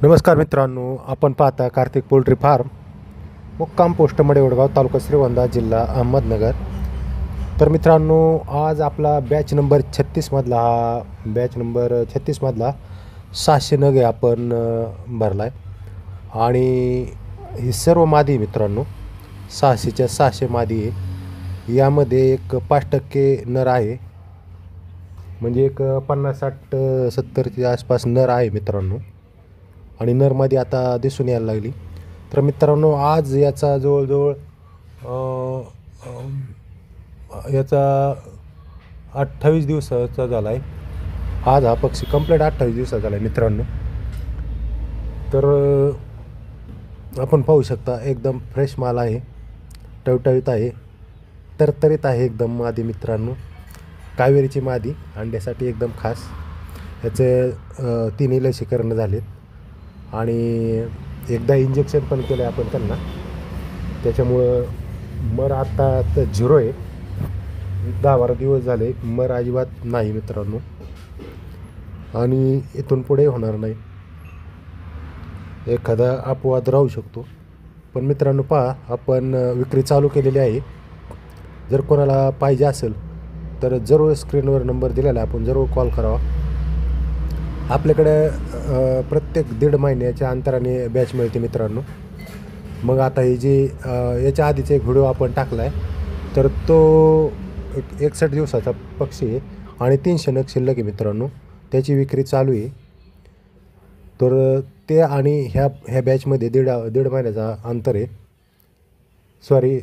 नमस्कार मित्रांनो, आपण पाहता कार्तिक पोल्ट्री फार्म, मुक्काम पोस्ट मडेवडगाव, तालुका श्रीगोंदा, जिल्हा अहमदनगर। तर मित्रांनो, आज आपला बॅच नंबर 36 मधला बॅच नंबर 36 मधला 600 नग आपण भरलाय आणि ही सर्व मादी मित्रांनो 600च्या 600 मादी आहे। यामध्ये एक 5% नर आहे, म्हणजे एक 50-60-70च्या आसपास नर आहे मित्रांनो, आणि नरमध्ये आता दिसून यायला लागली। तर मित्रांनो, आज याचा जवळजवळ याचा 28 दिवसाचा झाला आहे। आज हा पक्षी कंप्लीट 28 दिवसाचा झाला आहे मित्रांनो। तर आपण पाहू शकता एकदम फ्रेश माल आहे, टवटवीत आहे, तरतरीत आहे एकदम मादी मित्रांनो। कावेरीची मादी अंड्यासाठी एकदम खास। याचे 3 लसीकरण झालेत आणि एकदा इंजेक्शन पण केलं आपण त्यांना, त्याच्यामुळं मर आता तर 0 आहे। 10-12 दिवस झाले मर अजिबात नाही मित्रांनो, आणि इथून पुढे होणार नाही। एखादा अपवाद राहू शकतो, पण मित्रांनो पहा, आपण विक्री चालू केलेली आहे। जर कोणाला पाहिजे असेल तर जरूर स्क्रीनवर नंबर दिलेला आहे, आपण जरूर कॉल करावा। आपल्याकडे प्रत्येक 1.5 महिन्याच्या अंतराने बॅच मिळते मित्रांनो। मग आता ही जी याच्या आधीचा एक व्हिडिओ आपण टाकला आहे, तर तो 61 दिवसाचा पक्षी आहे आणि 300 नग शिल्लक आहे मित्रांनो। त्याची विक्री चालू आहे। तर ते आणि ह्या बॅचमध्ये दीड महिन्याचा अंतर आहे, सॉरी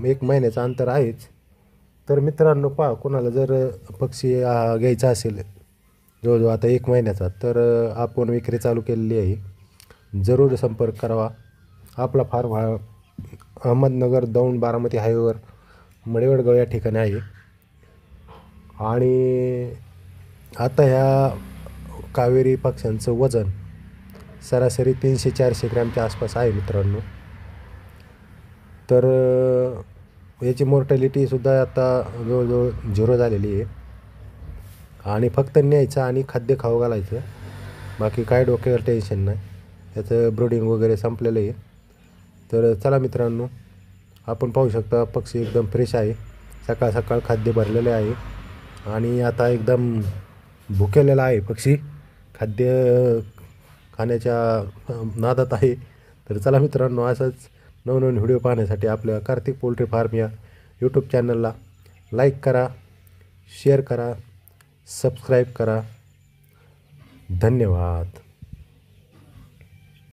1 महिन्याचं अंतर आहेच। तर मित्रांनो पहा, कोणाला जर पक्षी घ्यायचा असेल जवळजवळ आता 1 महिन्याचा, तर आपण विक्री चालू केलेली आहे, जरूर संपर्क करावा। आपला फार्म हा अहमदनगर दौंड बारामती हायवेवर मडेवडगाव या ठिकाणी आहे। आणि आता ह्या कावेरी पक्ष्यांचं वजन सरासरी 300-400 ग्रॅमच्या आसपास आहे मित्रांनो। तर याची मॉर्टॅलिटीसुद्धा आता जवळजवळ 0 झालेली आहे, आणि फक्त न्यायचं आणि खाद्य खाऊ घालायचं, बाकी काय डोक्यावर टेन्शन नाही। याचं ब्रीडिंग वगैरे संपलेलं आहे। तर चला मित्रांनो, आपण पाहू शकता पक्षी एकदम फ्रेश आहे, सकाळ सकाळ खाद्य भरलेले आहे आणि आता एकदम भुकेलेला आहे पक्षी, खाद्य खाण्याच्या नादात आहे। तर चला मित्रांनो, असंच नवनवीन व्हिडिओ पाहण्यासाठी आपल्या कार्तिक पोल्ट्री फार्म या यूट्यूब चॅनलला लाईक करा, शेअर करा, सबस्क्राईब करा। धन्यवाद।